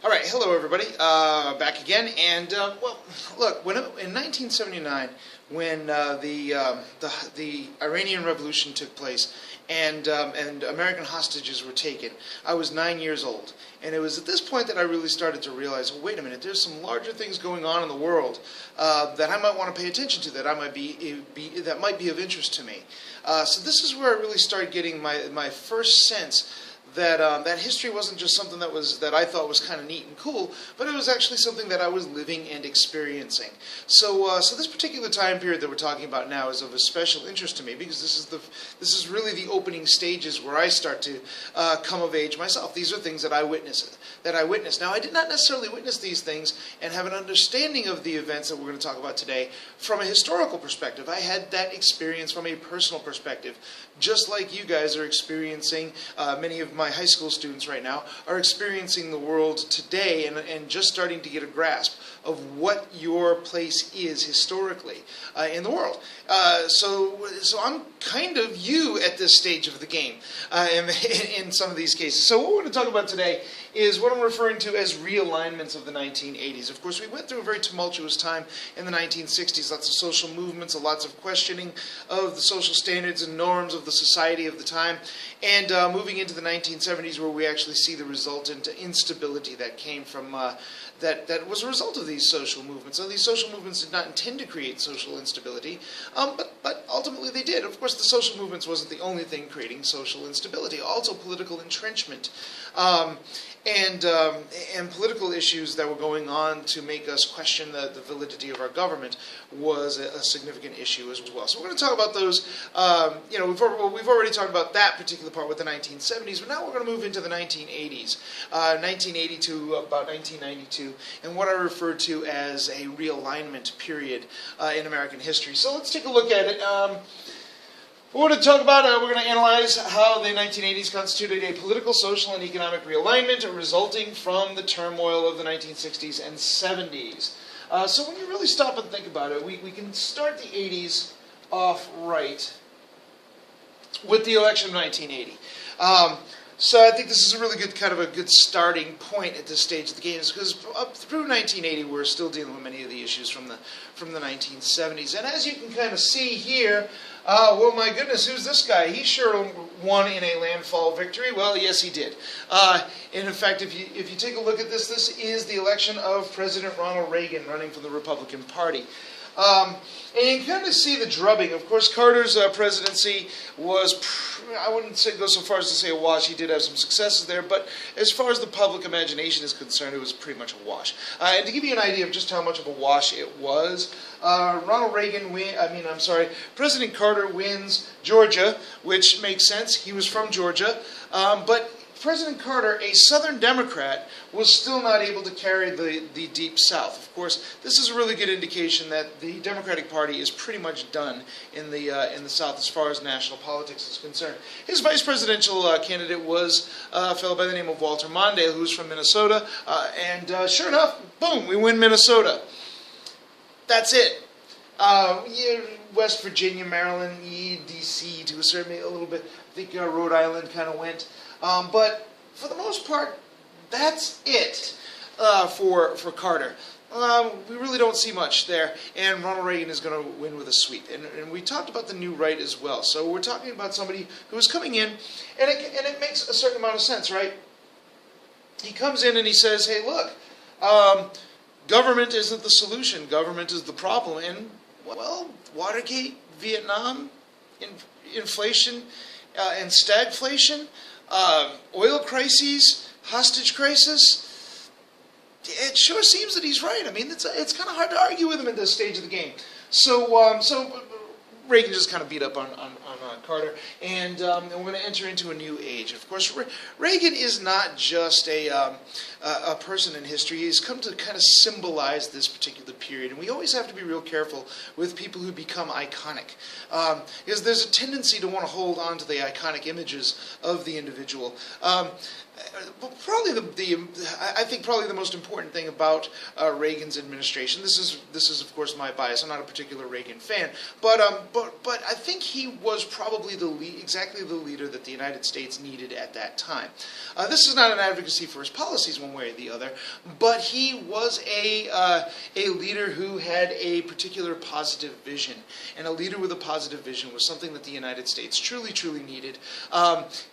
All right, hello everybody. Back again, and well, look, in 1979, when the Iranian Revolution took place, and American hostages were taken, I was 9 years old, and it was at this point that I really started to realize, well, wait a minute, there's some larger things going on in the world that I might want to pay attention to, that might be of interest to me. So this is where I really started getting my first sense that history wasn't just something that I thought was kind of neat and cool, but it was actually something that I was living and experiencing. So this particular time period that we're talking about now is of a special interest to me, because this is really the opening stages where I start to come of age myself. These are things that I witnessed. Now, I did not necessarily witness these things and have an understanding of the events that we're going to talk about today from a historical perspective. I had that experience from a personal perspective, just like you guys are experiencing. Many of my high school students right now are experiencing the world today and just starting to get a grasp of what your place is historically in the world. So I'm kind of you at this stage of the game in some of these cases. So what we're going to talk about today is what I'm referring to as realignments of the 1980s. Of course, we went through a very tumultuous time in the 1960s, lots of social movements, lots of questioning of the social standards and norms of the society of the time, and moving into the 1970s, where we actually see the resultant instability that came from that was a result of these social movements. So these social movements did not intend to create social instability, but ultimately they did. Of course, the social movements wasn't the only thing creating social instability. Also, political entrenchment and political issues that were going on to make us question the validity of our government was a significant issue as well. So we're going to talk about those. We've already talked about that particular part with the 1970s, but now we're going to move into the 1980s, 1980 to about 1992, and what I refer to as a realignment period in American history. So let's take a look at it. We're going to talk about, we're going to analyze how the 1980s constituted a political, social, and economic realignment resulting from the turmoil of the 1960s and 70s. So when you really stop and think about it, we can start the 80s off right with the election of 1980. So I think this is a really good starting point at this stage of the game, because up through 1980 we're still dealing with many of the issues from the 1970s. And as you can kind of see here, well, my goodness, who's this guy? He sure won in a landfall victory. Well, yes, he did. And in fact, if you take a look at this, this is the election of President Ronald Reagan running from the Republican Party. And you can kind of see the drubbing. Of course, Carter's presidency was, I wouldn't go so far as to say a wash. He did have some successes there, but as far as the public imagination is concerned, it was pretty much a wash. And to give you an idea of just how much of a wash it was, President Carter wins Georgia, which makes sense. He was from Georgia, but President Carter, a Southern Democrat, was still not able to carry the Deep South. Of course, this is a really good indication that the Democratic Party is pretty much done in the South as far as national politics is concerned. His vice presidential candidate was a fellow by the name of Walter Mondale, who's from Minnesota, and sure enough, boom, we win Minnesota. That's it. West Virginia, Maryland, D.C. to a certain, a little bit. I think Rhode Island kind of went. But for the most part, that's it for Carter. We really don't see much there, and Ronald Reagan is going to win with a sweep. And we talked about the new right as well. So we're talking about somebody who is coming in, and it makes a certain amount of sense, right? He comes in and he says, hey, look, government isn't the solution. Government is the problem. And, well, Watergate, Vietnam, inflation, and stagflation, oil crises, hostage crisis, it sure seems that he's right. I mean, it's kind of hard to argue with him at this stage of the game. So Reagan just kind of beat up on Carter, and we're going to enter into a new age. Of course, Reagan is not just a person in history. He's come to kind of symbolize this particular period, and we always have to be real careful with people who become iconic, because there's a tendency to want to hold on to the iconic images of the individual. probably I think probably the most important thing about Reagan's administration. This is of course my bias. I'm not a particular Reagan fan, but I think he was probably exactly the leader that the United States needed at that time. This is not an advocacy for his policies one way or the other, but he was a leader who had a particular positive vision, and a leader with a positive vision was something that the United States truly needed,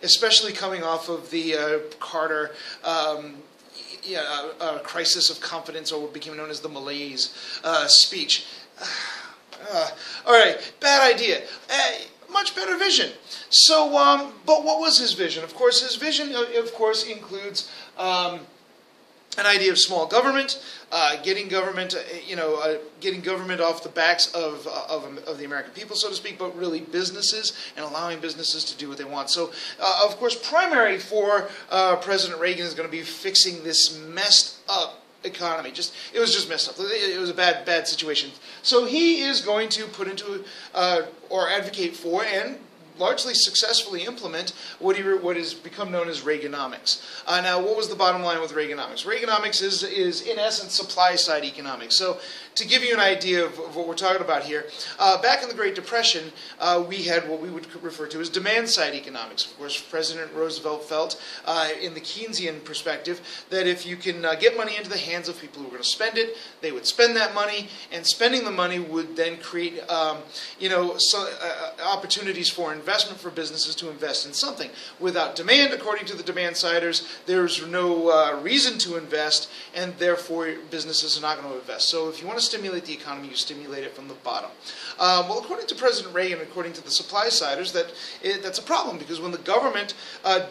especially coming off of the Carter crisis of confidence, or what became known as the malaise speech. All right, bad idea. Much better vision. So, but what was his vision? Of course, his vision, includes an idea of small government, getting government off the backs of the American people, so to speak, but really businesses, and allowing businesses to do what they want. So, of course, primary for President Reagan is going to be fixing this messed up economy. It was just messed up. It was a bad situation. So he is going to put into or advocate for and largely successfully implement what has become known as Reaganomics. Now, what was the bottom line with Reaganomics? Reaganomics is in essence supply-side economics. So, to give you an idea of what we're talking about here, back in the Great Depression, we had what we would refer to as demand-side economics. Of course, President Roosevelt felt, in the Keynesian perspective, that if you can get money into the hands of people who are going to spend it, they would spend that money, and spending the money would then create, opportunities for investment for businesses to invest in something. Without demand, according to the demand-siders, there's no reason to invest, and therefore businesses are not going to invest. So if you want to stimulate the economy, you stimulate it from the bottom. Well, according to President Reagan, according to the supply-siders, that's a problem, because when the government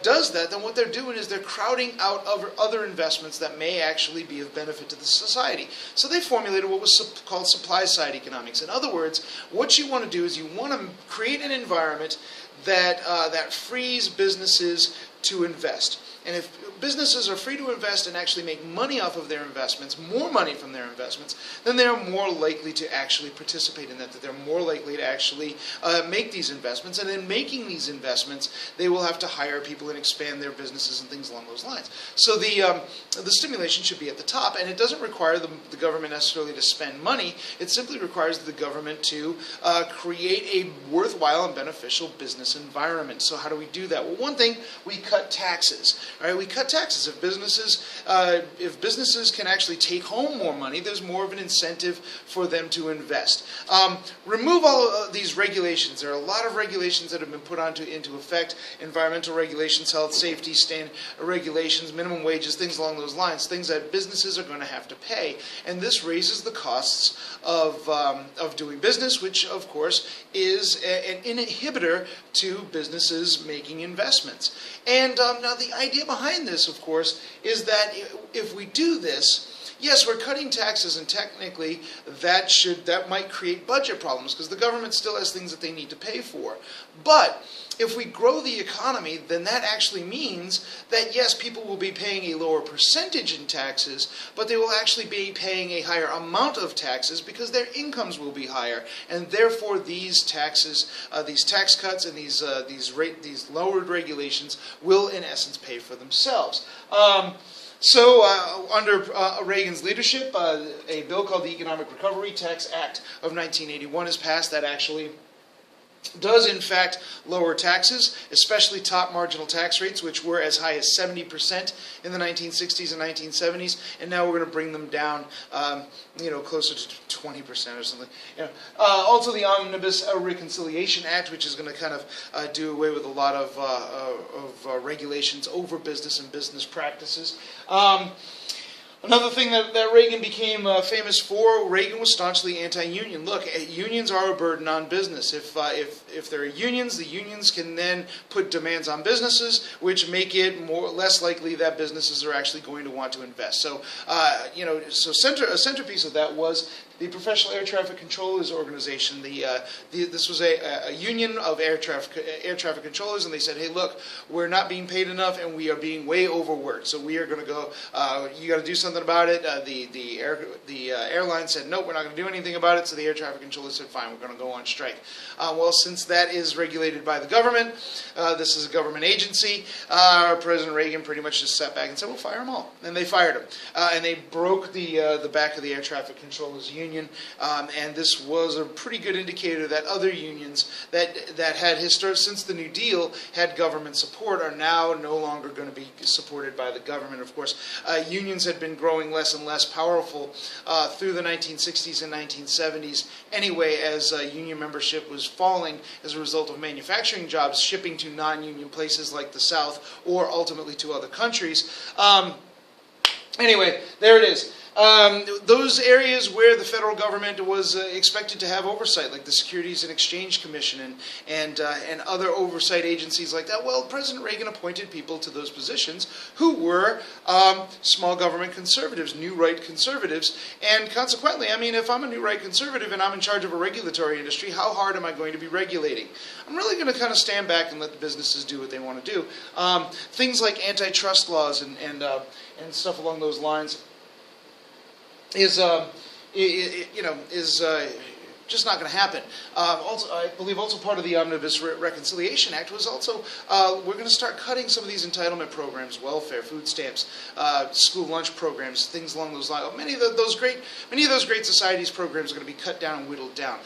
does that, then what they're doing is they're crowding out other investments that may actually be of benefit to the society. So they formulated what was called supply-side economics. In other words, what you want to do is you want to create an environment that frees businesses to invest. And if businesses are free to invest and actually make money off of their investments, more money from their investments, then they're more likely to actually participate in that they're more likely to actually make these investments. And in making these investments, they will have to hire people and expand their businesses and things along those lines. So the stimulation should be at the top, and it doesn't require the government necessarily to spend money. It simply requires the government to create a worthwhile and beneficial business environment. So how do we do that? Well, one thing, we cut taxes. All right, we cut taxes. If businesses can actually take home more money, there's more of an incentive for them to invest. Remove all of these regulations. There are a lot of regulations that have been put into effect: environmental regulations, health, safety, regulations, minimum wages, things along those lines, things that businesses are going to have to pay. And this raises the costs of doing business, which of course is an inhibitor to businesses making investments. And now the idea behind this, of course, is that if we do this, yes, we're cutting taxes, and technically that might create budget problems, because the government still has things that they need to pay for. But if we grow the economy, then that actually means that, yes, people will be paying a lower percentage in taxes, but they will actually be paying a higher amount of taxes because their incomes will be higher. And therefore, these taxes, these tax cuts and these lowered regulations will, in essence, pay for themselves. So, under Reagan's leadership, a bill called the Economic Recovery Tax Act of 1981 is passed that actually does in fact lower taxes, especially top marginal tax rates, which were as high as 70% in the 1960s and 1970s, and now we're going to bring them down, closer to 20% or something. Also, the Omnibus Reconciliation Act, which is going to kind of do away with a lot of regulations over business and business practices. Another thing that Reagan became famous for, Reagan was staunchly anti-union. Look, unions are a burden on business. If there are unions, the unions can then put demands on businesses, which make it less likely that businesses are actually going to want to invest. So, a centerpiece of that was the Professional Air Traffic Controllers Organization. This was a union of air traffic controllers, and they said, hey, look, we're not being paid enough, and we are being way overworked. So we are going to go. You got to do something about it. The airline said, nope, we're not going to do anything about it. So the air traffic controllers said, fine, we're going to go on strike. Well, since that is regulated by the government, this is a government agency. President Reagan pretty much just sat back and said, we'll fire them all, and they fired them, and they broke the back of the air traffic controllers union, and this was a pretty good indicator that other unions that had since the New Deal had government support are now no longer going to be supported by the government. Of course, unions had been growing less and less powerful through the 1960s and 1970s anyway, as union membership was falling as a result of manufacturing jobs shipping to non-union places like the South or ultimately to other countries. Anyway, there it is. Those areas where the federal government was expected to have oversight, like the Securities and Exchange Commission and other oversight agencies like that, well, President Reagan appointed people to those positions who were small government conservatives, new right conservatives, and consequently, I mean, if I'm a new right conservative and I'm in charge of a regulatory industry, how hard am I going to be regulating? I'm really going to kind of stand back and let the businesses do what they want to do. Things like antitrust laws and stuff along those lines is just not going to happen. Also, I believe also part of the Omnibus Reconciliation Act was also we're going to start cutting some of these entitlement programs, welfare, food stamps, school lunch programs, things along those lines. Many of those great societies programs are going to be cut down and whittled down,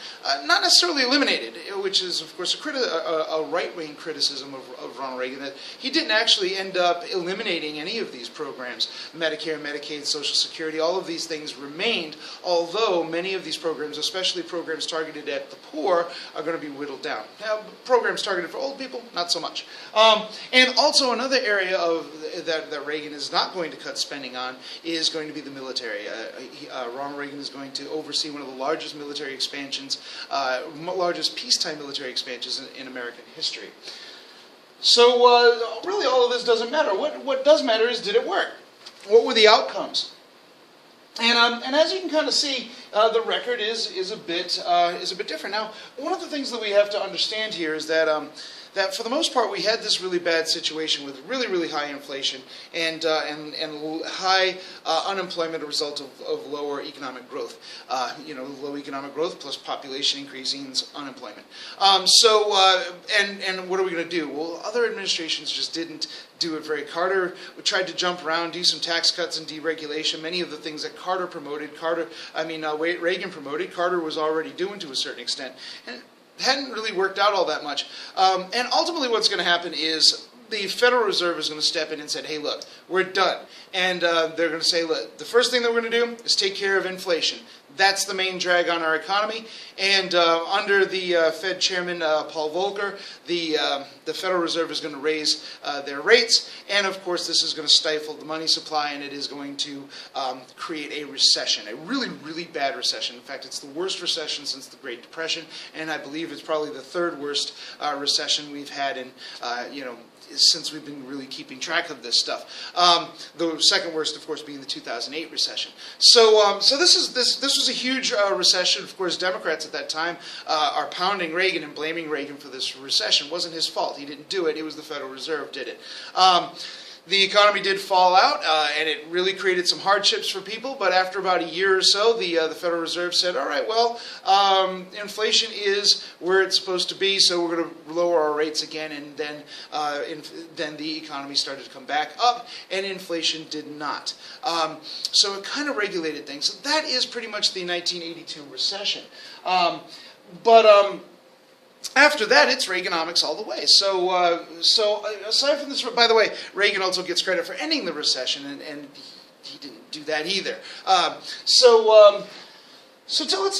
not necessarily eliminated, which is of course a right-wing criticism of Ronald Reagan, that he didn't actually end up eliminating any of these programs. Medicare, Medicaid, Social Security, all of these things remained, although many of these programs, especially programs targeted at the poor, are going to be whittled down. Now, programs targeted for old people, not so much. And also another area that Reagan is not going to cut spending on is going to be the military. Ronald Reagan is going to oversee one of the largest military expansions, largest peacetime military expansions in American history. So really all of this doesn't matter. What does matter is, did it work? What were the outcomes? And as you can kind of see, the record is a bit different. Now, one of the things that we have to understand here is that that for the most part we had this really bad situation with really high inflation and high unemployment, a result of lower economic growth. Low economic growth plus population increasing unemployment. And what are we going to do? Well, other administrations just didn't do it very. Carter tried to jump around, do some tax cuts and deregulation. Many of the things that Reagan promoted, Carter was already doing to a certain extent. And hadn't really worked out all that much. And ultimately what's going to happen is the Federal Reserve is going to step in and say, hey, look, we're done. And they're going to say, look, the first thing that we're going to do is take care of inflation. That's the main drag on our economy. And under the Fed chairman, Paul Volcker, the Federal Reserve is going to raise their rates. And of course, this is going to stifle the money supply, and it is going to create a recession, a really bad recession. In fact, it's the worst recession since the Great Depression, and I believe it's probably the third worst recession we've had in, since we've been really keeping track of this stuff. The second worst, of course, being the 2008 recession. So this was a huge recession. Of course, Democrats at that time are pounding Reagan and blaming Reagan for this recession. It wasn't his fault. He didn't do it. It was the Federal Reserve did it. The economy did fall out, and it really created some hardships for people. But after about a year or so, the Federal Reserve said, all right, well, inflation is where it's supposed to be, so we're going to lower our rates again. And then the economy started to come back up, and inflation did not. So it kind of regulated things. So that is pretty much the 1982 recession. After that, it's Reaganomics all the way. So aside from this, by the way, Reagan also gets credit for ending the recession, and he didn't do that either. Let's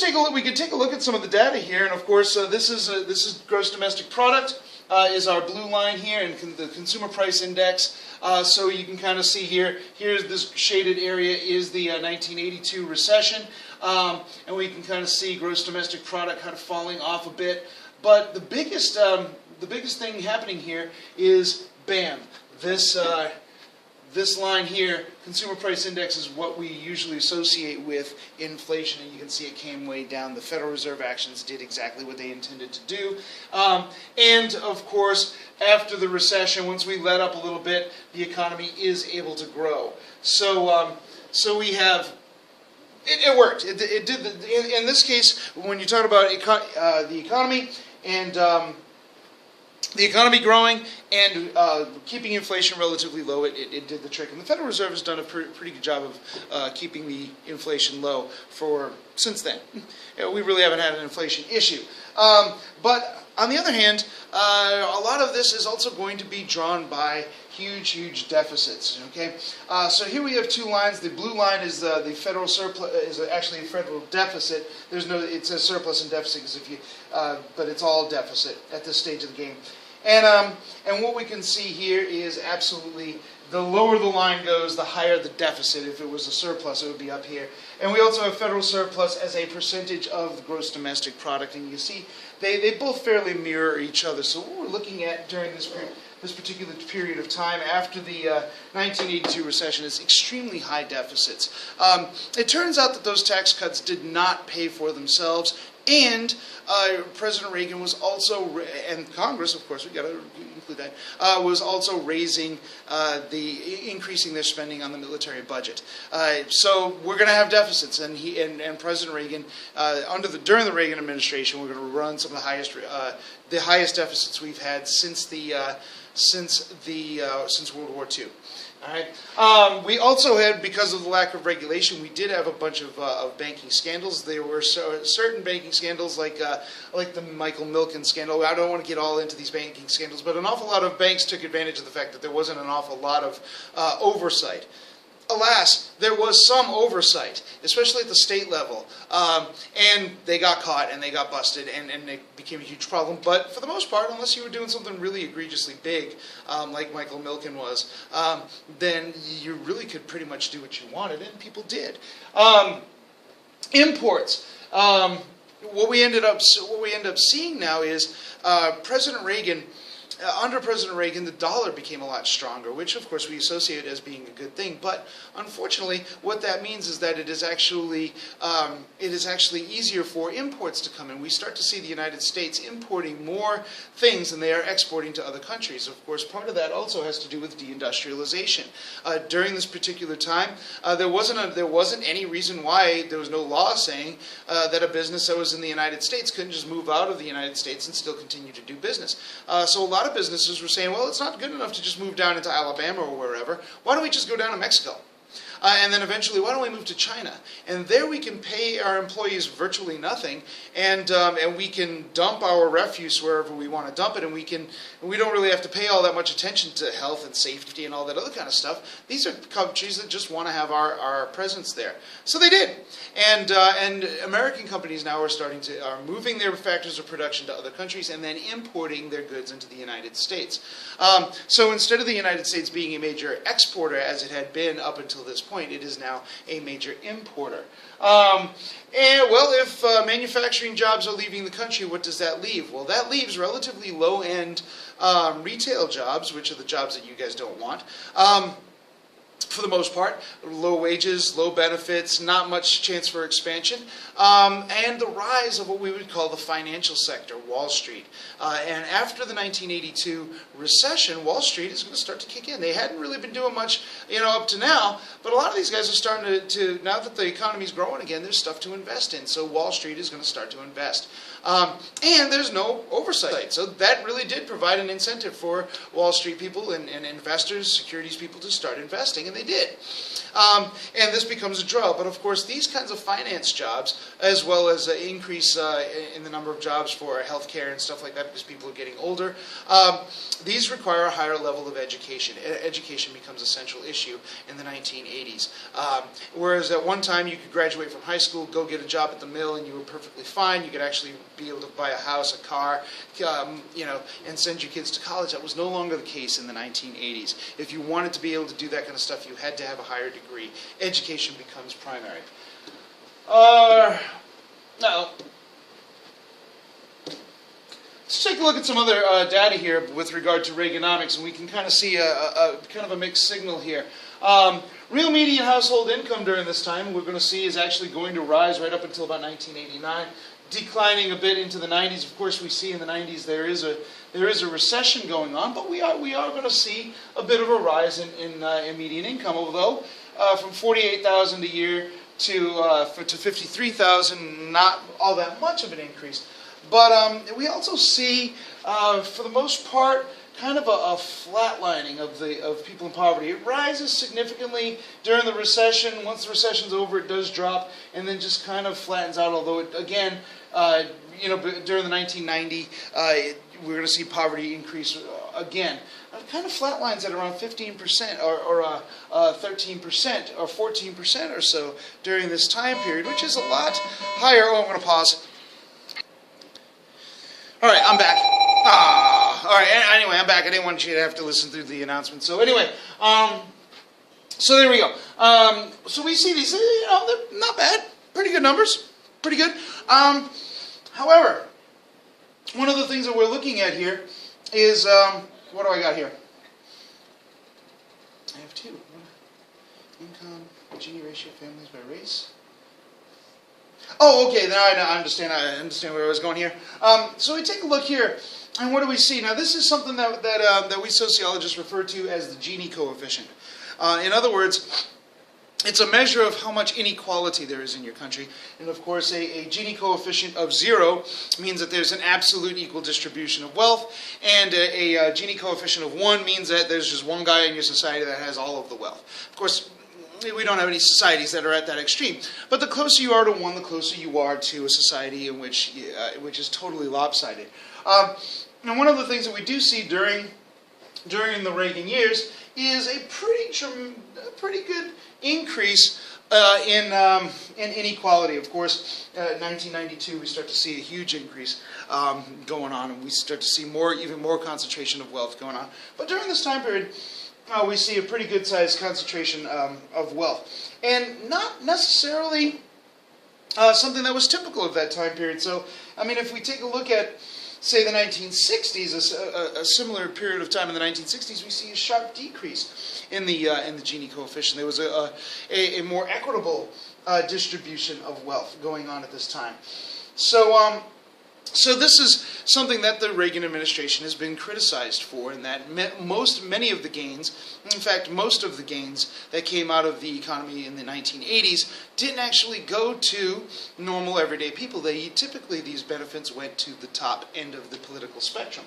take a look. We can take a look at some of the data here, and of course, this is gross domestic product. Is our blue line here, and the consumer price index. So you can kind of see here. Here's this shaded area is the 1982 recession, and we can kind of see gross domestic product kind of falling off a bit. But the biggest thing happening here is, bam, this This line here, consumer price index, is what we usually associate with inflation, and you can see it came way down. The Federal Reserve actions did exactly what they intended to do. And of course, after the recession, once we let up a little bit, the economy is able to grow. So, so we have, it worked. It did. In this case, when you talk about the economy and the economy growing and keeping inflation relatively low, it did the trick. And the Federal Reserve has done a pretty good job of keeping the inflation low since then. We really haven't had an inflation issue. But on the other hand, a lot of this is also going to be drawn by huge deficits. Okay, so here we have two lines. The blue line is the federal surplus, is actually a federal deficit. It says surplus and deficit because but it's all deficit at this stage of the game. And what we can see here is absolutely the lower the line goes, the higher the deficit. If it was a surplus, it would be up here. And we also have federal surplus as a percentage of the gross domestic product. And you see they both fairly mirror each other. So what we're looking at during this particular period of time after the 1982 recession is extremely high deficits. It turns out that those tax cuts did not pay for themselves. And President Reagan was also, and Congress, of course, we've got to include that, was also increasing their spending on the military budget. So we're going to have deficits, and President Reagan, during the Reagan administration, we're going to run some of the highest deficits we've had since World War II. All right. We also had, because of the lack of regulation, we did have a bunch of banking scandals. There were certain banking scandals, like the Michael Milken scandal. I don't want to get all into these banking scandals, but an awful lot of banks took advantage of the fact that there wasn't an awful lot of oversight. Alas, there was some oversight, especially at the state level, and they got caught and they got busted, and it became a huge problem. But for the most part, unless you were doing something really egregiously big, like Michael Milken was, then you really could pretty much do what you wanted, and people did. Imports. What we end up seeing now is President Reagan. Under President Reagan, the dollar became a lot stronger, which of course we associate as being a good thing. But unfortunately, what that means is that it is actually easier for imports to come in. We start to see the United States importing more things than they are exporting to other countries. Of course, part of that also has to do with deindustrialization. During this particular time, there wasn't any reason why there was no law saying that a business that was in the United States couldn't just move out of the United States and still continue to do business. So a lot of businesses were saying, well, it's not good enough to just move down into Alabama or wherever. Why don't we just go down to Mexico? And then eventually, why don't we move to China? And there we can pay our employees virtually nothing, and we can dump our refuse wherever we want to dump it, and we don't really have to pay all that much attention to health and safety and all that other kind of stuff. These are countries that just want to have our presence there. So they did, and American companies now are moving their factories of production to other countries and then importing their goods into the United States. So instead of the United States being a major exporter as it had been up until this point, it is now a major importer. If manufacturing jobs are leaving the country, what does that leave? Well, that leaves relatively low-end retail jobs, which are the jobs that you guys don't want. For the most part, low wages, low benefits, not much chance for expansion, and the rise of what we would call the financial sector, Wall Street. And after the 1982 recession, Wall Street is going to start to kick in. They hadn't really been doing much, up to now, but a lot of these guys are starting to now that the economy's growing again, there's stuff to invest in. So Wall Street is going to start to invest. And there's no oversight. So that really did provide an incentive for Wall Street people and investors, securities people to start investing, and they did. And this becomes a draw. But of course, these kinds of finance jobs, as well as an increase in the number of jobs for healthcare and stuff like that, because people are getting older, these require a higher level of education. Education becomes a central issue in the 1980s. Whereas at one time, you could graduate from high school, go get a job at the mill, and you were perfectly fine. You could actually be able to buy a house, a car, and send your kids to college. That was no longer the case in the 1980s. If you wanted to be able to do that kind of stuff, you had to have a higher degree. Education becomes primary. Now, let's take a look at some other data here with regard to Reaganomics, and we can kind of see a kind of a mixed signal here. Real median household income during this time, we're going to see, is actually going to rise right up until about 1989, declining a bit into the 90s. Of course, we see in the 90s there is a recession going on, but we are going to see a bit of a rise in median income, although from 48,000 a year to 53,000, not all that much of an increase. But we also see, for the most part, kind of a flatlining of people in poverty. It rises significantly during the recession. Once the recession's over, it does drop, and then just kind of flattens out. Although, again, during the 1990, we're going to see poverty increase again. It kind of flatlines at around 15% or 13% or 14% or so during this time period, which is a lot higher. Oh, I'm going to pause. All right, I'm back. All right, anyway, I'm back. I didn't want you to have to listen through the announcement. So anyway, so there we go. So we see these, they're not bad. Pretty good numbers. Pretty good. However, one of the things that we're looking at here is, what do I got here? I have two. Income, Gini ratio, families by race. Oh, okay, now I understand where I was going here. So we take a look here, and what do we see? Now, this is something that we sociologists refer to as the Gini coefficient. In other words, it's a measure of how much inequality there is in your country. And of course, a Gini coefficient of 0 means that there's an absolute equal distribution of wealth. And a Gini coefficient of 1 means that there's just one guy in your society that has all of the wealth. Of course, we don't have any societies that are at that extreme. But the closer you are to 1, the closer you are to a society in which is totally lopsided. Now, one of the things that we do see during the Reagan years is a pretty good increase in inequality. Of course, in 1992 we start to see a huge increase going on, and we start to see even more concentration of wealth going on. But during this time period, we see a pretty good sized concentration of wealth, and not necessarily something that was typical of that time period. So, I mean, if we take a look at, say, the 1960s, a similar period of time in the 1960s, we see a sharp decrease in the Gini coefficient. There was a more equitable distribution of wealth going on at this time. So this is something that the Reagan administration has been criticized for, and that many of the gains, in fact, most of the gains that came out of the economy in the 1980s didn't actually go to normal everyday people. Typically, these benefits went to the top end of the political spectrum.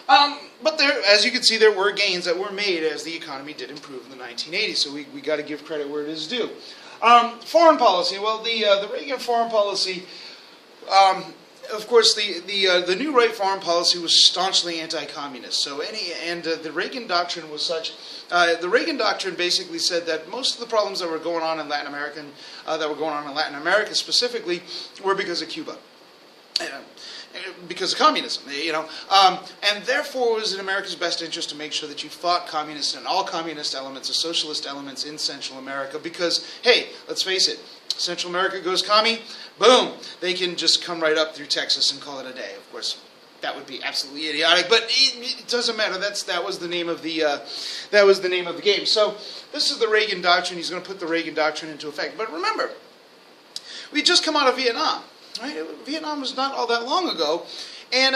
But as you can see, there were gains that were made as the economy did improve in the 1980s, so we got to give credit where it is due. Foreign policy. Well, the Reagan foreign policy, of course, the New Right foreign policy was staunchly anti-communist. So the Reagan doctrine was such. The Reagan doctrine basically said that most of the problems that were going on in Latin America specifically, were because of Cuba. Because of communism, and therefore it was in America's best interest to make sure that you fought communists and all communist elements or socialist elements in Central America, because, hey, let's face it, Central America goes commie, boom, they can just come right up through Texas and call it a day. Of course, that would be absolutely idiotic, but it doesn't matter. That was the name of the game. So this is the Reagan doctrine. He's going to put the Reagan doctrine into effect. But remember, we just come out of Vietnam. Right? Vietnam was not all that long ago, and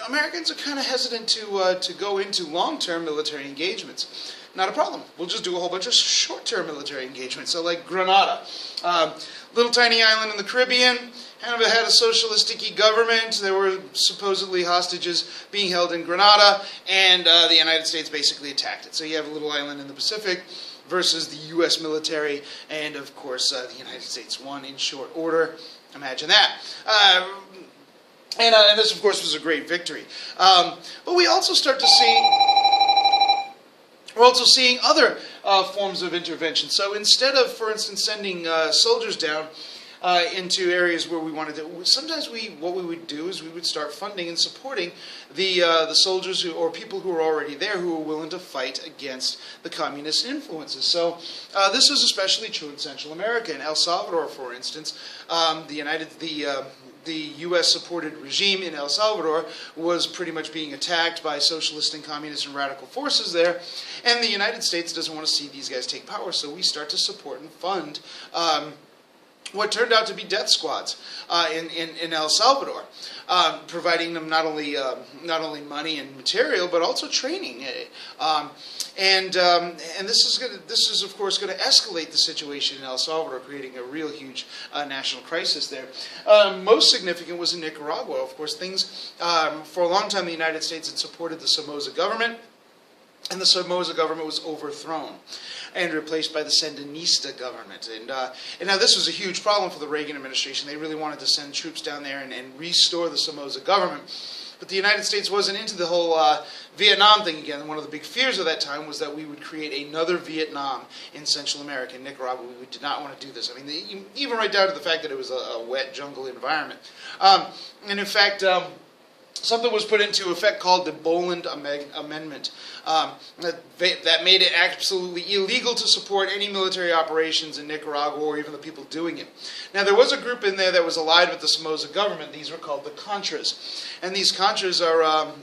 Americans are kind of hesitant to go into long-term military engagements. Not a problem. We'll just do a whole bunch of short-term military engagements. So like Grenada, little tiny island in the Caribbean, kind of had a socialistic-y government. There were supposedly hostages being held in Grenada, and the United States basically attacked it. So you have a little island in the Pacific versus the U.S. military, and of course the United States won in short order. Imagine that. And this, of course, was a great victory. But we also start to see, we're also seeing other forms of intervention. So instead of, for instance, sending soldiers down into areas where we wanted to, sometimes what we would do is we would start funding and supporting the soldiers or people who are already there who are willing to fight against the communist influences. So this is especially true in Central America. In El Salvador, for instance, the U.S.-supported regime in El Salvador was pretty much being attacked by socialist and communist and radical forces there, and the United States doesn't want to see these guys take power, so we start to support and fund what turned out to be death squads in El Salvador, providing them not only money and material, but also training. And this is of course going to escalate the situation in El Salvador, creating a real huge national crisis there. Most significant was in Nicaragua. Of course, things for a long time the United States had supported the Somoza government, and the Somoza government was overthrown and replaced by the Sandinista government. And now this was a huge problem for the Reagan administration. They really wanted to send troops down there and restore the Somoza government. But the United States wasn't into the whole Vietnam thing again. One of the big fears of that time was that we would create another Vietnam in Central America, in Nicaragua. We did not want to do this. I mean, even right down to the fact that it was a wet jungle environment. And in fact, something was put into effect called the Boland Amendment that made it absolutely illegal to support any military operations in Nicaragua or even the people doing it. Now, there was a group in there that was allied with the Somoza government. These were called the Contras. And these Contras are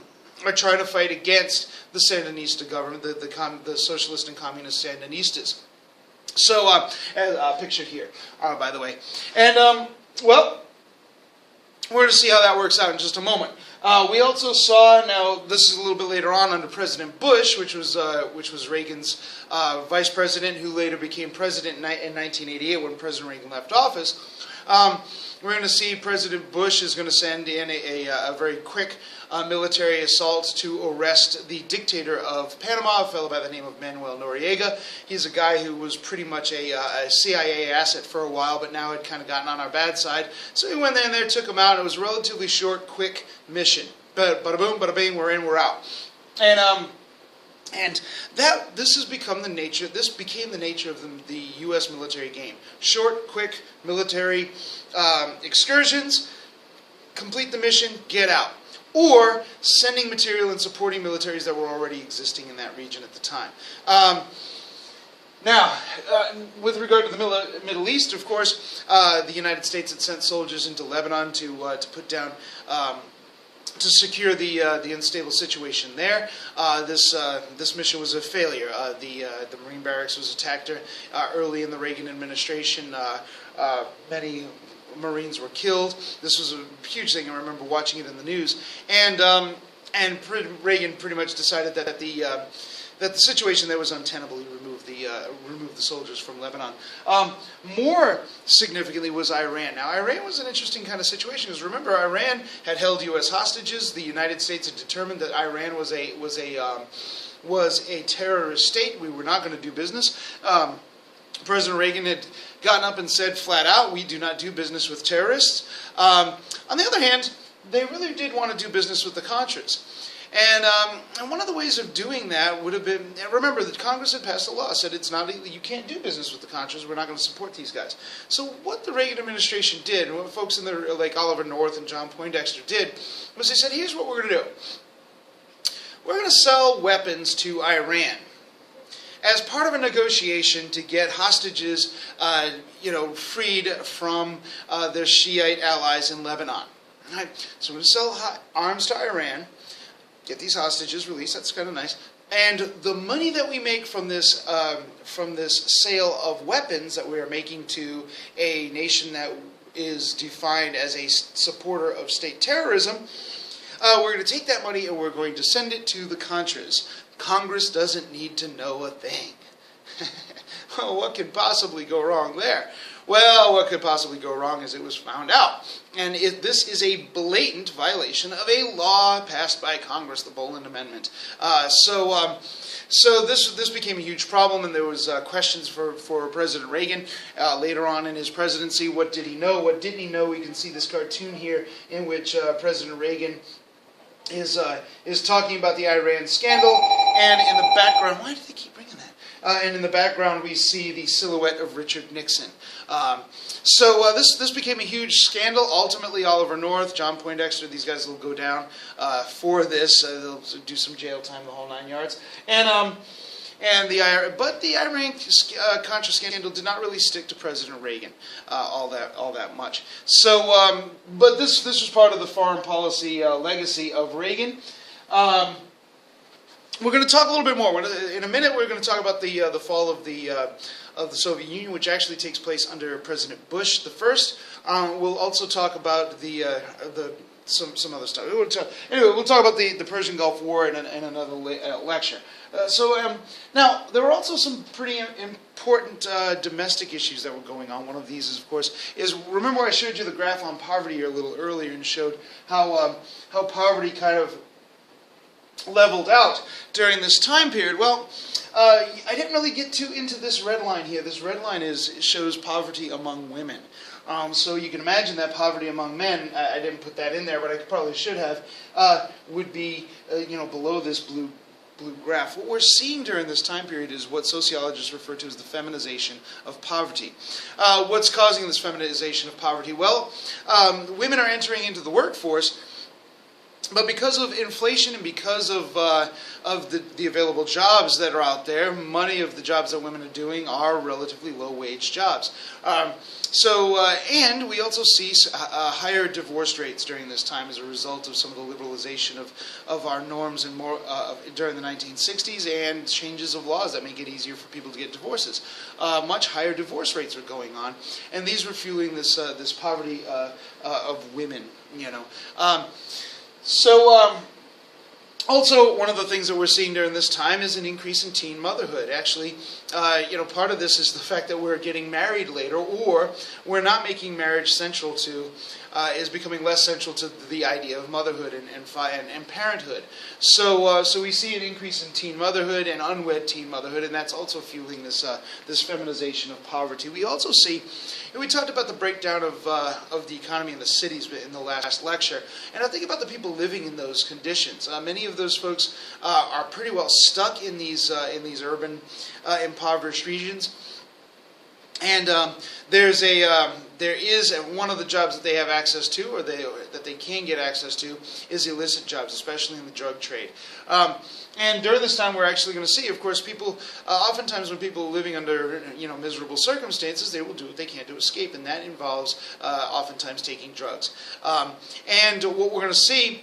trying to fight against the Sandinista government, the socialist and communist Sandinistas. So, a picture here, by the way. And, well, we're going to see how that works out in just a moment. We also saw, now this is a little bit later on under President Bush, which was Reagan's vice president, who later became president in 1988 when President Reagan left office. We're going to see President Bush is going to send in a very quick military assault to arrest the dictator of Panama, a fellow by the name of Manuel Noriega. He's a guy who was pretty much a CIA asset for a while, but now had kind of gotten on our bad side. So we went in there, took him out. It was a relatively short, quick mission. Bada boom, bada bing, we're in, we're out. And this has become the nature. This became the nature of the U.S. military game: short, quick military excursions, complete the mission, get out, or sending material and supporting militaries that were already existing in that region at the time. Now, with regard to the Middle East, of course, the United States had sent soldiers into Lebanon to put down. To secure the unstable situation there. This mission was a failure. The Marine barracks was attacked early in the Reagan administration. Many Marines were killed. This was a huge thing. I remember watching it in the news. And Reagan pretty much decided that the situation there was untenable. He removed the soldiers from Lebanon. More significantly was Iran. Now, Iran was an interesting kind of situation, because remember, Iran had held U.S. hostages. The United States had determined that Iran was a terrorist state. We were not going to do business. President Reagan had gotten up and said flat out, "We do not do business with terrorists." On the other hand, they really did want to do business with the Contras. And one of the ways of doing that would have been, remember that Congress had passed a law, said it's not, you can't do business with the Contras, we're not going to support these guys. So what the Reagan administration did, and what folks in there like Oliver North and John Poindexter did, was they said, here's what we're going to do. We're going to sell weapons to Iran as part of a negotiation to get hostages freed from their Shiite allies in Lebanon. Right? So we're going to sell arms to Iran, get these hostages released. That's kind of nice. And the money that we make from this sale of weapons that we are making to a nation that is defined as a supporter of state terrorism, we're going to take that money and we're going to send it to the Contras. Congress doesn't need to know a thing. Well, what could possibly go wrong there? Well, what could possibly go wrong is it was found out. And this is a blatant violation of a law passed by Congress, the Boland Amendment. So this became a huge problem, and there was questions for President Reagan later on in his presidency. What did he know? What didn't he know? We can see this cartoon here in which President Reagan is talking about the Iran scandal, and in the background, why do they keep bringing that? And in the background, we see the silhouette of Richard Nixon. So this became a huge scandal. Ultimately, Oliver North, John Poindexter, these guys will go down for this. They'll do some jail time, the whole 9 yards. And And but the Iran-Contra scandal did not really stick to President Reagan all that much. So, but this was part of the foreign policy legacy of Reagan. We're going to talk a little bit more. In a minute, we're going to talk about the fall of the Soviet Union, which actually takes place under President Bush the first. We'll also talk about some other stuff. We'll talk about the Persian Gulf War in another lecture. Now, there were also some pretty important domestic issues that were going on. One of these, of course, remember I showed you the graph on poverty a little earlier and showed how poverty kind of leveled out during this time period. Well, I didn't really get into this red line here. This red line shows poverty among women. So you can imagine that poverty among men, I didn't put that in there, but I probably should have, would be below this blue graph. What we're seeing during this time period is what sociologists refer to as the feminization of poverty. What's causing this feminization of poverty? Well, women are entering into the workforce, but because of inflation and because of the available jobs that are out there, many of the jobs that women are doing are relatively low-wage jobs. And we also see higher divorce rates during this time as a result of some of the liberalization of our norms and more during the 1960s and changes of laws that make it easier for people to get divorces. Much higher divorce rates are going on, and these were fueling this poverty of women. Also, one of the things that we're seeing during this time is an increase in teen motherhood. Actually, part of this is the fact that we're getting married later, or we're not making marriage central to, is becoming less central to the idea of motherhood and parenthood. So we see an increase in teen motherhood and unwed teen motherhood, and that's also fueling this feminization of poverty. We also see, and we talked about the breakdown of the economy in the cities in the last lecture, and I think about the people living in those conditions. Many of those folks are pretty well stuck in these urban impoverished regions. And there is one of the jobs that they have access to, or that they can get access to, is illicit jobs, especially in the drug trade. And during this time, we're actually going to see, of course, people. Oftentimes, when people are living under miserable circumstances, they will do what they can to escape, and that involves oftentimes taking drugs. And what we're going to see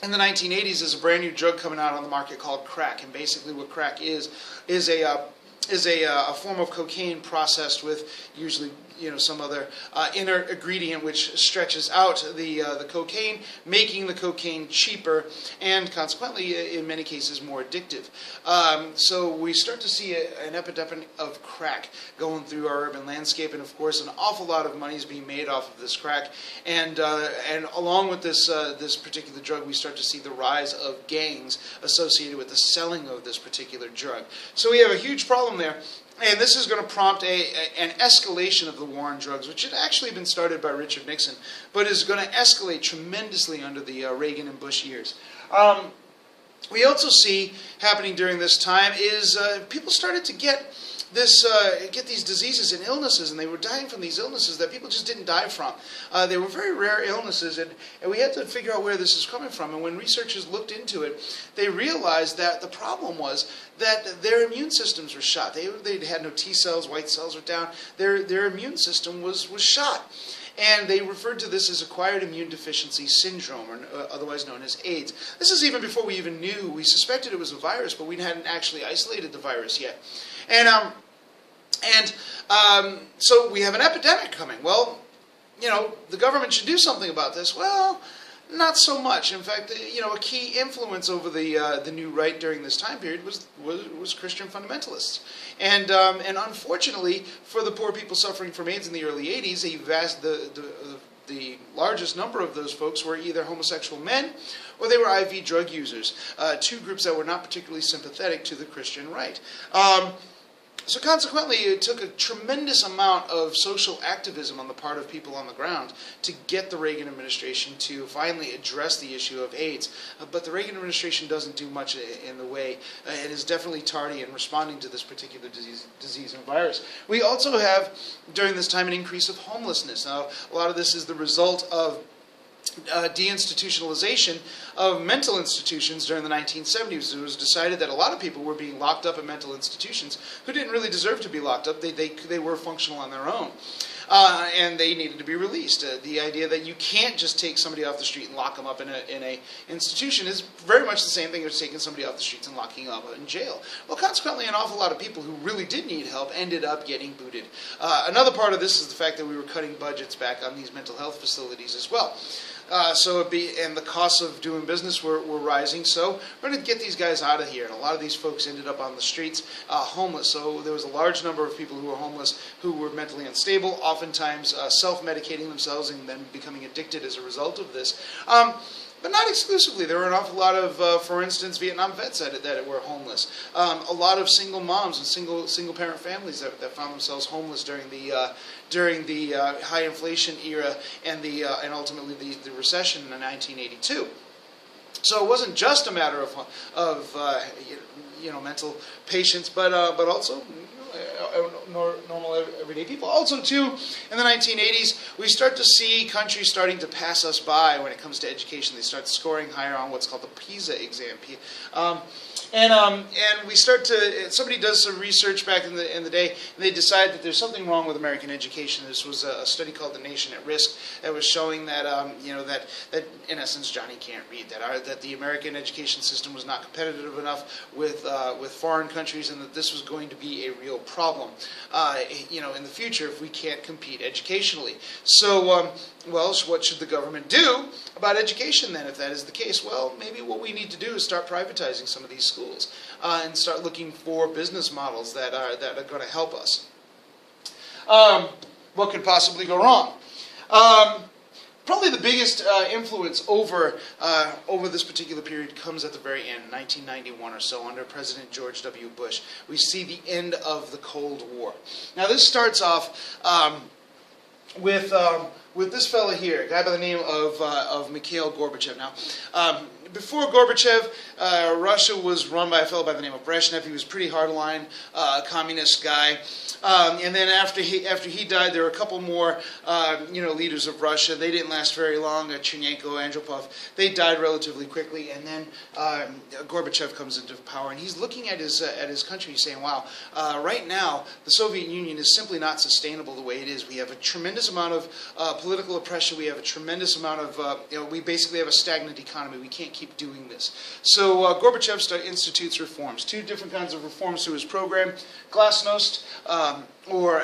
in the 1980s is a brand new drug coming out on the market called crack. And basically, what crack is a form of cocaine processed with usually some other inert ingredient which stretches out the cocaine, making the cocaine cheaper and consequently in many cases more addictive. So we start to see an epidemic of crack going through our urban landscape, and of course an awful lot of money is being made off of this crack. And along with this particular drug, we start to see the rise of gangs associated with the selling of this particular drug. So we have a huge problem there. And this is going to prompt an escalation of the war on drugs, which had actually been started by Richard Nixon, but is going to escalate tremendously under the Reagan and Bush years. We also see happening during this time is people started to get these diseases and illnesses, and they were dying from these illnesses that people just didn't die from. They were very rare illnesses, and we had to figure out where this is coming from. And when researchers looked into it, they realized that the problem was that their immune systems were shot. They had no T cells, white cells were down. Their immune system was shot. And they referred to this as acquired immune deficiency syndrome, or otherwise known as AIDS. This is even before we even knew. We suspected it was a virus, but we hadn't actually isolated the virus yet. So we have an epidemic coming. Well, the government should do something about this. Well, not so much. In fact, a key influence over the new right during this time period was Christian fundamentalists, and unfortunately for the poor people suffering from AIDS in the early '80s, the largest number of those folks were either homosexual men or they were IV drug users, two groups that were not particularly sympathetic to the Christian right. So consequently, it took a tremendous amount of social activism on the part of people on the ground to get the Reagan administration to finally address the issue of AIDS. But the Reagan administration doesn't do much in the way. It is definitely tardy in responding to this particular disease and virus. We also have, during this time, an increase of homelessness. Now, a lot of this is the result of deinstitutionalization of mental institutions during the 1970s. It was decided that a lot of people were being locked up in mental institutions who didn't really deserve to be locked up. They were functional on their own. And they needed to be released. The idea that you can't just take somebody off the street and lock them up in a institution is very much the same thing as taking somebody off the streets and locking them up in jail. Well, consequently, an awful lot of people who really did need help ended up getting booted. Another part of this is the fact that we were cutting budgets back on these mental health facilities as well. And the costs of doing business were rising, so we're going to get these guys out of here. And a lot of these folks ended up on the streets, homeless. So there was a large number of people who were homeless who were mentally unstable, oftentimes self-medicating themselves and then becoming addicted as a result of this. But not exclusively. There were an awful lot of, for instance, Vietnam vets that were homeless. A lot of single moms and single parent families that found themselves homeless during the high inflation era and ultimately the recession in 1982. So it wasn't just a matter of mental patients, but also normal everyday people. Also, too, in the 1980s, we start to see countries starting to pass us by when it comes to education. They start scoring higher on what's called the PISA exam. And we start to, somebody does some research back in the day, and they decide that there's something wrong with American education. This was a study called The Nation at Risk that was showing that, that in essence, Johnny can't read, that the American education system was not competitive enough with foreign countries, and that this was going to be a real problem, in the future if we can't compete educationally. So, well, what should the government do about education then, if that is the case? Well, maybe what we need to do is start privatizing some of these schools and start looking for business models that are going to help us. What could possibly go wrong? Probably the biggest influence over this particular period comes at the very end, 1991 or so, under President George W. Bush. We see the end of the Cold War. Now, this starts off with this fella here, a guy by the name of Mikhail Gorbachev. Now, before Gorbachev, Russia was run by a fellow by the name of Brezhnev. He was a pretty hardline communist guy. And then after he died, there were a couple more leaders of Russia. They didn't last very long. Chernenko, Andropov, they died relatively quickly. And then Gorbachev comes into power, and he's looking at his country, saying, "Wow, right now the Soviet Union is simply not sustainable the way it is. We have a tremendous amount of political oppression. We have a tremendous amount of we basically have a stagnant economy. We can't keep doing this." So Gorbachev institutes reforms, two different kinds of reforms to his program: glasnost, or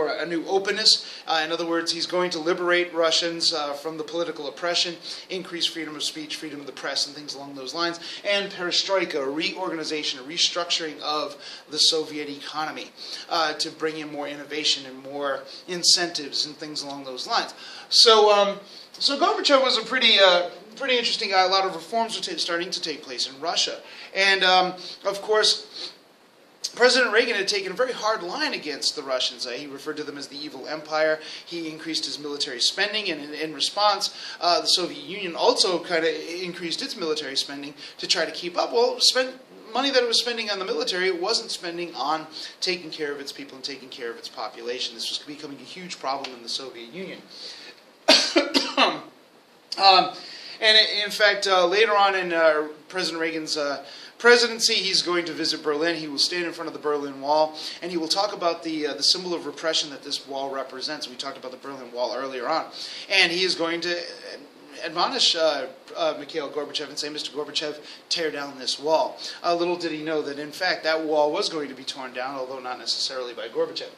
a new openness. In other words, he's going to liberate Russians from the political oppression, increase freedom of speech, freedom of the press, and things along those lines. And perestroika, a reorganization, a restructuring of the Soviet economy to bring in more innovation and more incentives and things along those lines. So Gorbachev was a pretty interesting guy. A lot of reforms were starting to take place in Russia. And, of course, President Reagan had taken a very hard line against the Russians. He referred to them as the evil empire. He increased his military spending, and in response, the Soviet Union also kind of increased its military spending to try to keep up. Well, money that it was spending on the military, it wasn't spending on taking care of its people and taking care of its population. This was becoming a huge problem in the Soviet Union. And in fact, later on in President Reagan's presidency, he's going to visit Berlin. He will stand in front of the Berlin Wall, and he will talk about the symbol of repression that this wall represents. We talked about the Berlin Wall earlier on. And he is going to admonish Mikhail Gorbachev and say, "Mr. Gorbachev, tear down this wall." Little did he know that, in fact, that wall was going to be torn down, although not necessarily by Gorbachev.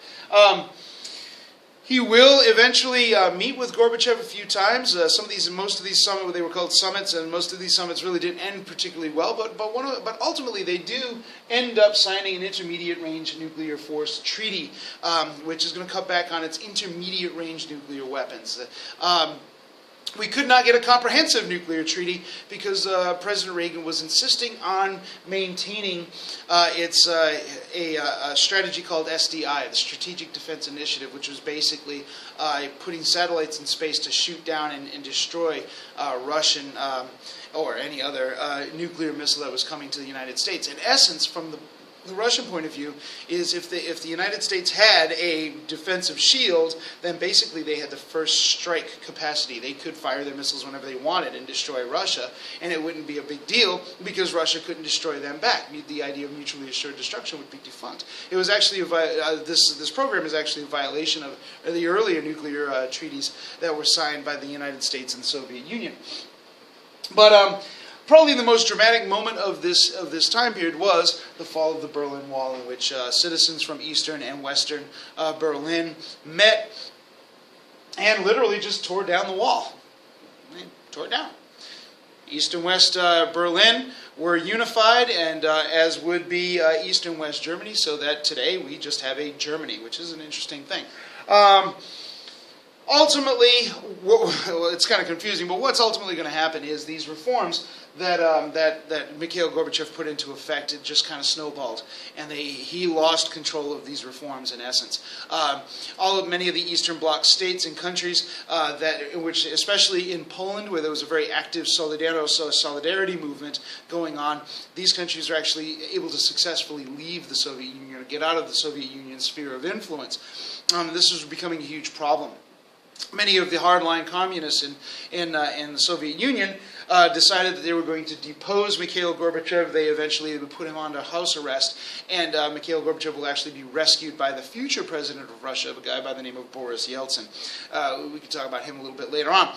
He will eventually meet with Gorbachev a few times. Most of these summits, they were called summits, and most of these summits really didn't end particularly well. But ultimately, they do end up signing an intermediate-range nuclear force treaty, which is going to cut back on its intermediate-range nuclear weapons. We could not get a comprehensive nuclear treaty because President Reagan was insisting on maintaining a strategy called SDI, the Strategic Defense Initiative, which was basically putting satellites in space to shoot down and destroy Russian or any other nuclear missile that was coming to the United States. In essence, from the Russian point of view is if the United States had a defensive shield, then basically they had the first strike capacity. They could fire their missiles whenever they wanted and destroy Russia, and it wouldn't be a big deal because Russia couldn't destroy them back. The idea of mutually assured destruction would be defunct. It was actually this program is actually a violation of the earlier nuclear treaties that were signed by the United States and the Soviet Union. But probably the most dramatic moment of this time period was the fall of the Berlin Wall, in which citizens from Eastern and Western Berlin met and literally just tore down the wall. They tore it down. East and West Berlin were unified, and as would be East and West Germany, so that today we just have a Germany, which is an interesting thing. Ultimately, it's kind of confusing, but what's ultimately going to happen is these reforms that Mikhail Gorbachev put into effect, it just kind of snowballed, and he lost control of these reforms in essence. Many of the Eastern Bloc states and countries in which, especially in Poland, where there was a very active solidarity movement going on, these countries were actually able to successfully leave the Soviet Union or get out of the Soviet Union's sphere of influence. This was becoming a huge problem. Many of the hardline communists in the Soviet Union decided that they were going to depose Mikhail Gorbachev. They eventually would put him under house arrest, and Mikhail Gorbachev will actually be rescued by the future president of Russia, a guy by the name of Boris Yeltsin. We can talk about him a little bit later on.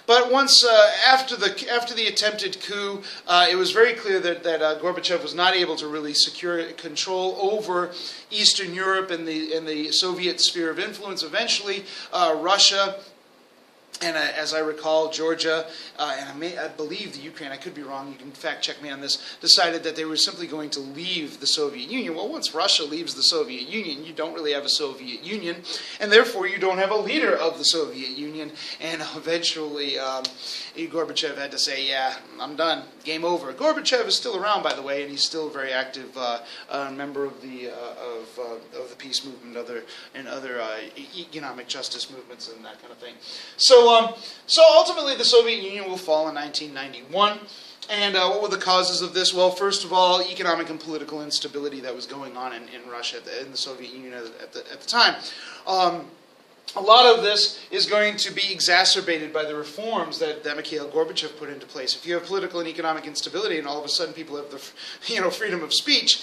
But once after the attempted coup, it was very clear that Gorbachev was not able to really secure control over Eastern Europe and the Soviet sphere of influence. Eventually, Russia, and as I recall, Georgia, and I believe the Ukraine, I could be wrong, you can fact check me on this, decided that they were simply going to leave the Soviet Union. Well, once Russia leaves the Soviet Union, you don't really have a Soviet Union, and therefore you don't have a leader of the Soviet Union, and eventually Gorbachev had to say, yeah, I'm done, game over. Gorbachev is still around, by the way, and he's still a very active member of the peace movement and other economic justice movements and that kind of thing. So ultimately, the Soviet Union will fall in 1991. And what were the causes of this? Well, first of all, economic and political instability that was going on in Russia, in the Soviet Union at the time. A lot of this is going to be exacerbated by the reforms that Mikhail Gorbachev put into place. If you have political and economic instability, and all of a sudden people have the freedom of speech,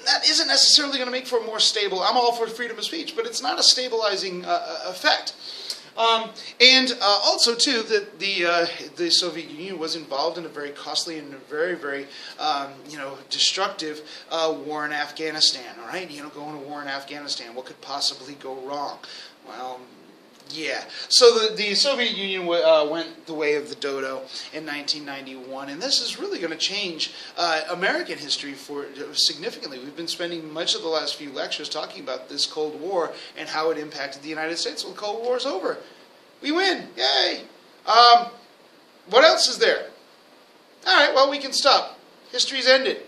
that isn't necessarily going to make for a more stable. I'm all for freedom of speech, but it's not a stabilizing effect. And also, too, that the Soviet Union was involved in a very costly and a very, very, destructive war in Afghanistan. All right, going to war in Afghanistan, what could possibly go wrong? Well, yeah. So the Soviet Union went the way of the dodo in 1991, and this is really going to change American history significantly. We've been spending much of the last few lectures talking about this Cold War and how it impacted the United States. Well, the Cold War is over. We win. Yay. What else is there? All right, well, we can stop. History's ended.